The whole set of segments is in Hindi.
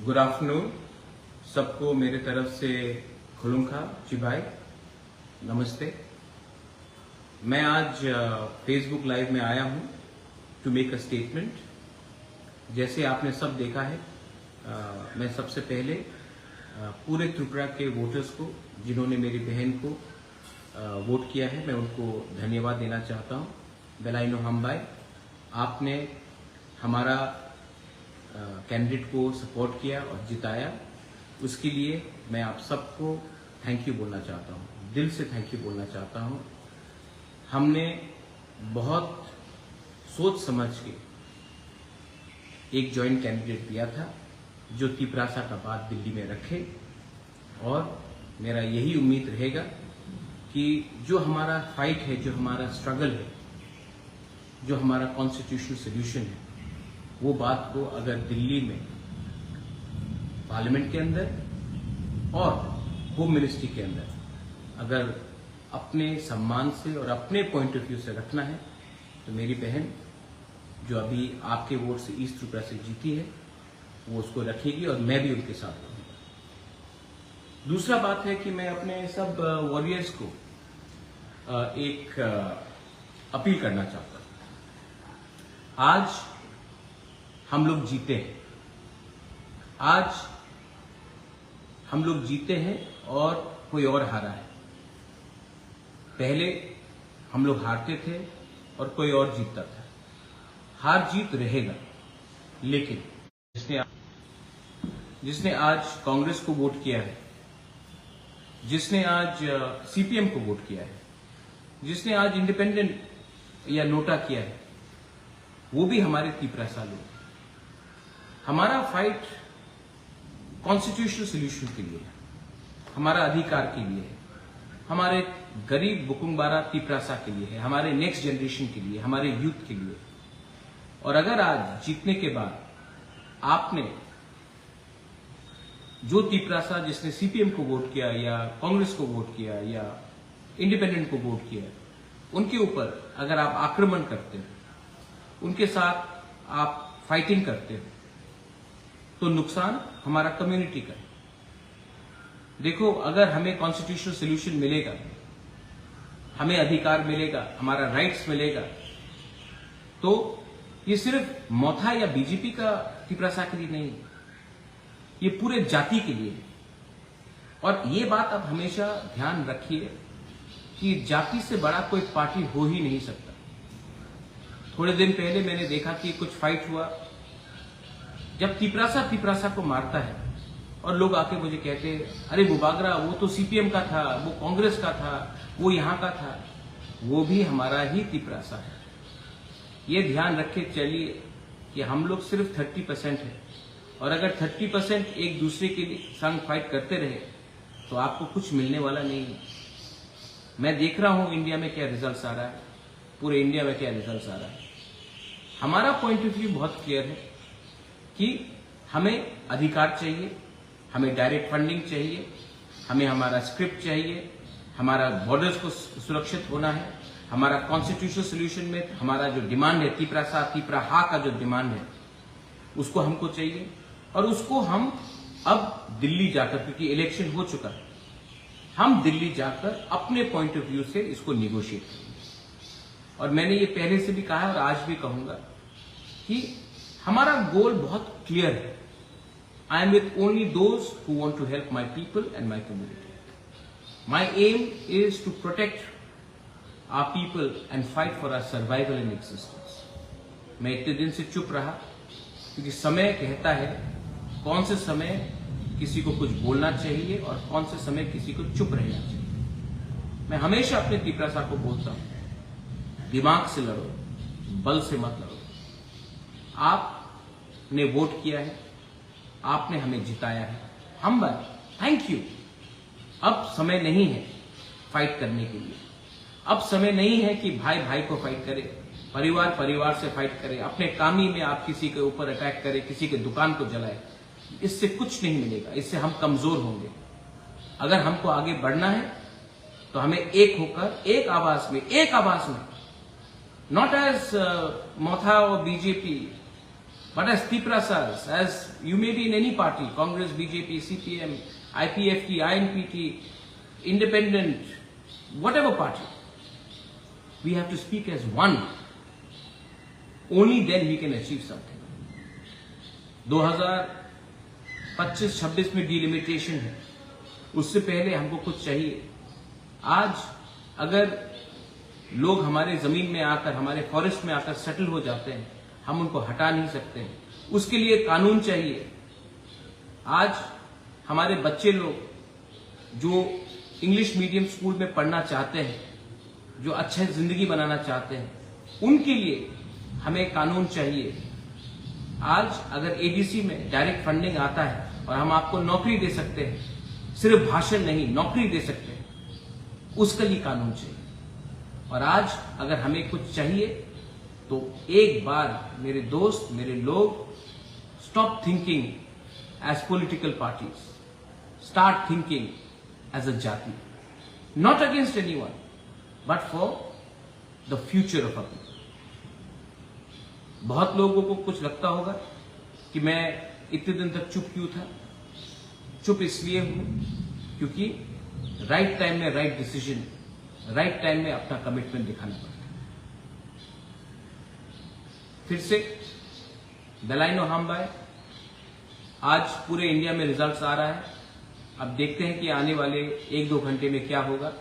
गुड आफ्टरनून सबको मेरे तरफ से खुलुमखा चिबाई नमस्ते। मैं आज फेसबुक लाइव में आया हूं टू मेक अ स्टेटमेंट। जैसे आपने सब देखा है, मैं सबसे पहले पूरे त्रिपुरा के वोटर्स को जिन्होंने मेरी बहन को वोट किया है, मैं उनको धन्यवाद देना चाहता हूं। बेलाइनो हमबाई, आपने हमारा कैंडिडेट को सपोर्ट किया और जिताया, उसके लिए मैं आप सबको थैंक यू बोलना चाहता हूं, दिल से थैंक यू बोलना चाहता हूं। हमने बहुत सोच समझ के एक जॉइंट कैंडिडेट दिया था जो तिपरासा का बात दिल्ली में रखे, और मेरा यही उम्मीद रहेगा कि जो हमारा फाइट है, जो हमारा स्ट्रगल है, जो हमारा कॉन्स्टिट्यूशनल सोल्यूशन है, वो बात को अगर दिल्ली में पार्लियामेंट के अंदर और होम मिनिस्ट्री के अंदर अगर अपने सम्मान से और अपने पॉइंट ऑफ व्यू से रखना है, तो मेरी बहन जो अभी आपके वोट से ईस्ट त्रिपुरा से जीती है, वो उसको रखेगी और मैं भी उनके साथ रहूंगा। दूसरा बात है कि मैं अपने सब वॉरियर्स को एक अपील करना चाहता हूं। आज हम लोग जीते हैं, आज हम लोग जीते हैं और कोई और हारा है। पहले हम लोग हारते थे और कोई और जीतता था। हार जीत रहेगा, लेकिन जिसने आज कांग्रेस को वोट किया है, जिसने आज सीपीएम को वोट किया है, जिसने आज इंडिपेंडेंट या नोटा किया है, वो भी हमारे तिपरासा लोग। हमारा फाइट कॉन्स्टिट्यूशनल सोल्यूशन के लिए है, हमारा अधिकार के लिए है, हमारे गरीब बुकुंगबारा तिपरासा के लिए है, हमारे नेक्स्ट जनरेशन के लिए, हमारे यूथ के लिए। और अगर आज जीतने के बाद आपने जो तिपरासा जिसने सीपीएम को वोट किया या कांग्रेस को वोट किया या इंडिपेंडेंट को वोट किया, उनके ऊपर अगर आप आक्रमण करते हो, उनके साथ आप फाइटिंग करते हो, तो नुकसान हमारा कम्युनिटी का है। देखो, अगर हमें कॉन्स्टिट्यूशनल सोल्यूशन मिलेगा, हमें अधिकार मिलेगा, हमारा राइट्स मिलेगा, तो ये सिर्फ मोथा या बीजेपी का तिपरासा के लिए नहीं है, ये पूरे जाति के लिए है। और ये बात आप हमेशा ध्यान रखिए कि जाति से बड़ा कोई पार्टी हो ही नहीं सकता। थोड़े दिन पहले मैंने देखा कि कुछ फाइट हुआ, जब तिपरासा को मारता है और लोग आके मुझे कहते हैं, अरे बुबागरा वो तो सीपीएम का था, वो कांग्रेस का था, वो यहां का था। वो भी हमारा ही तिपरासा है। ये ध्यान रखे चलिए कि हम लोग सिर्फ 30% है, और अगर 30% एक दूसरे के संग फाइट करते रहे तो आपको कुछ मिलने वाला नहीं है। मैं देख रहा हूं इंडिया में क्या रिजल्ट आ रहा है, पूरे इंडिया में क्या रिजल्ट आ रहा है। हमारा पॉइंट ऑफ व्यू बहुत क्लियर है कि हमें अधिकार चाहिए, हमें डायरेक्ट फंडिंग चाहिए, हमें हमारा स्क्रिप्ट चाहिए, हमारा बॉर्डर्स को सुरक्षित होना है, हमारा कॉन्स्टिट्यूशनल सोल्यूशन में हमारा जो डिमांड है, तिपराहा का जो डिमांड है, उसको हमको चाहिए। और उसको हम अब दिल्ली जाकर, क्योंकि इलेक्शन हो चुका है, हम दिल्ली जाकर अपने पॉइंट ऑफ व्यू से इसको निगोशिएट करेंगे। और मैंने ये पहले से भी कहा और आज भी कहूंगा कि हमारा गोल बहुत क्लियर है। I am with only those who want to help my people and my community. My aim is to protect our people and fight for our survival and existence. मैं इतने दिन से चुप रहा क्योंकि समय कहता है कौन से समय किसी को कुछ बोलना चाहिए और कौन से समय किसी को चुप रहना चाहिए। मैं हमेशा अपने तिपरासा को बोलता हूं, दिमाग से लड़ो, बल से मत लड़ो। आपने वोट किया है, आपने हमें जिताया है, हम थैंक यू। अब समय नहीं है फाइट करने के लिए। अब समय नहीं है कि भाई भाई को फाइट करे, परिवार परिवार से फाइट करे, अपने कामी में आप किसी के ऊपर अटैक करे, किसी के दुकान को जलाए। इससे कुछ नहीं मिलेगा, इससे हम कमजोर होंगे। अगर हमको आगे बढ़ना है तो हमें एक होकर एक आवाज में, नॉट एज मोथा और BJP, But as Tiprasas, as you may be in any party, Congress, BJP, CPM, IPFT, INPT, Independent, whatever party, we have to speak as one. Only then we can achieve something. 2025-26 में डिलिमिटेशन है, उससे पहले हमको कुछ चाहिए. आज अगर लोग हमारे जमीन में आकर, हमारे फॉरेस्ट में आकर सेटल हो जाते हैं, हम उनको हटा नहीं सकते. उसके लिए कानून चाहिए. आज हमारे बच्चे लोग जो इंग्लिश मीडियम स्कूल में पढ़ना चाहते हैं, जो अच्छी जिंदगी बनाना चाहते हैं, उनके लिए हमें कानून चाहिए. आज अगर एडीसी में डायरेक्ट फंडिंग आता है और हम आपको नौकरी दे सकते हैं, सिर्फ भाषण नहीं, नौकरी दे सकते हैं, उसके लिए कानून चाहिए. और आज अगर हमें कुछ चाहिए तो एक बार मेरे दोस्त, मेरे लोग, stop thinking as political parties, start thinking as a जाति, not against anyone but for the future of a people. बहुत लोगों को कुछ लगता होगा कि मैं इतने दिन तक चुप क्यों था. चुप इसलिए हूं क्योंकि राइट टाइम में राइट डिसीजन, राइट टाइम में अपना कमिटमेंट दिखाना पड़ता है. फिर से बेलाइनो हाम्बाई, आज पूरे इंडिया में रिजल्ट्स आ रहा है. अब देखते हैं कि आने वाले 1-2 घंटे में क्या होगा.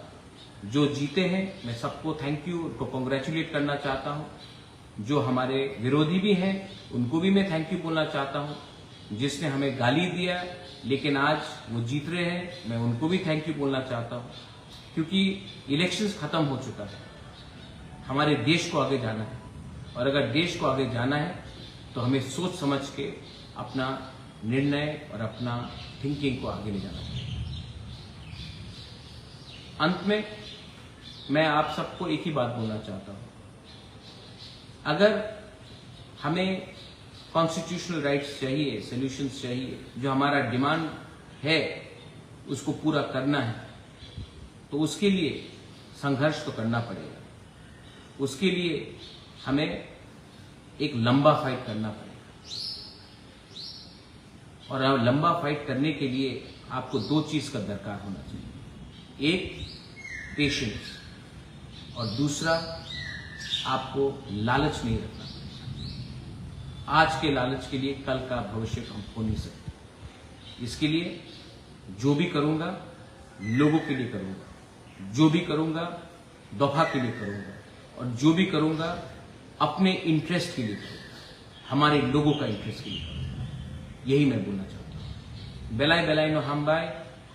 जो जीते हैं मैं सबको थैंक यू, उनको कॉन्ग्रेचुलेट करना चाहता हूं. जो हमारे विरोधी भी हैं उनको भी मैं थैंक यू बोलना चाहता हूं. जिसने हमें गाली दिया लेकिन आज वो जीत रहे हैं, मैं उनको भी थैंक यू बोलना चाहता हूं. क्योंकि इलेक्शंस खत्म हो चुका है, हमारे देश को आगे जाना है. और अगर देश को आगे जाना है तो हमें सोच समझ के अपना निर्णय और अपना थिंकिंग को आगे ले जाना चाहिए. अंत में मैं आप सबको एक ही बात बोलना चाहता हूं. अगर हमें कॉन्स्टिट्यूशनल राइट्स चाहिए, सॉल्यूशंस चाहिए, जो हमारा डिमांड है उसको पूरा करना है, तो उसके लिए संघर्ष तो करना पड़ेगा. उसके लिए हमें एक लंबा फाइट करना पड़ेगा. और लंबा फाइट करने के लिए आपको 2 चीज का दरकार होना चाहिए. एक पेशेंस और दूसरा आपको लालच नहीं रखना. आज के लालच के लिए कल का भविष्य हम हो नहीं सकते. इसके लिए जो भी करूंगा लोगों के लिए करूंगा, जो भी करूंगा दफा के लिए करूंगा, और जो भी करूंगा अपने इंटरेस्ट के लिए करूंगा, हमारे लोगों का इंटरेस्ट के लिए करूंगा. यही मैं बोलना चाहता हूं. बेलाइनो हाम्बाई,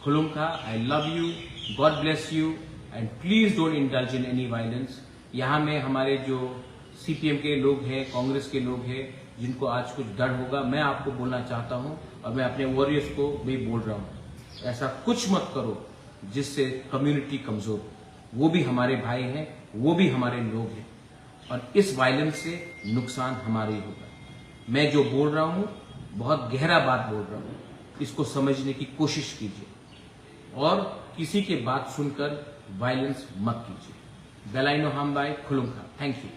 खुलुमखा, I love you, God bless you, and please don't indulge in any violence. यहां में हमारे जो सीपीएम के लोग हैं, कांग्रेस के लोग हैं, जिनको आज कुछ डर होगा, मैं आपको बोलना चाहता हूं और मैं अपने वॉरियर्स को भी बोल रहा हूं, ऐसा कुछ मत करो जिससे कम्युनिटी कमजोर हो. वो भी हमारे भाई हैं, वो भी हमारे लोग हैं, और इस वायलेंस से नुकसान हमारे ही होगा. मैं जो बोल रहा हूं बहुत गहरा बात बोल रहा हूं, इसको समझने की कोशिश कीजिए और किसी की बात सुनकर वायलेंस मत कीजिए. बेलाइनो हाम्बाई, खुलुमखा. Thank you.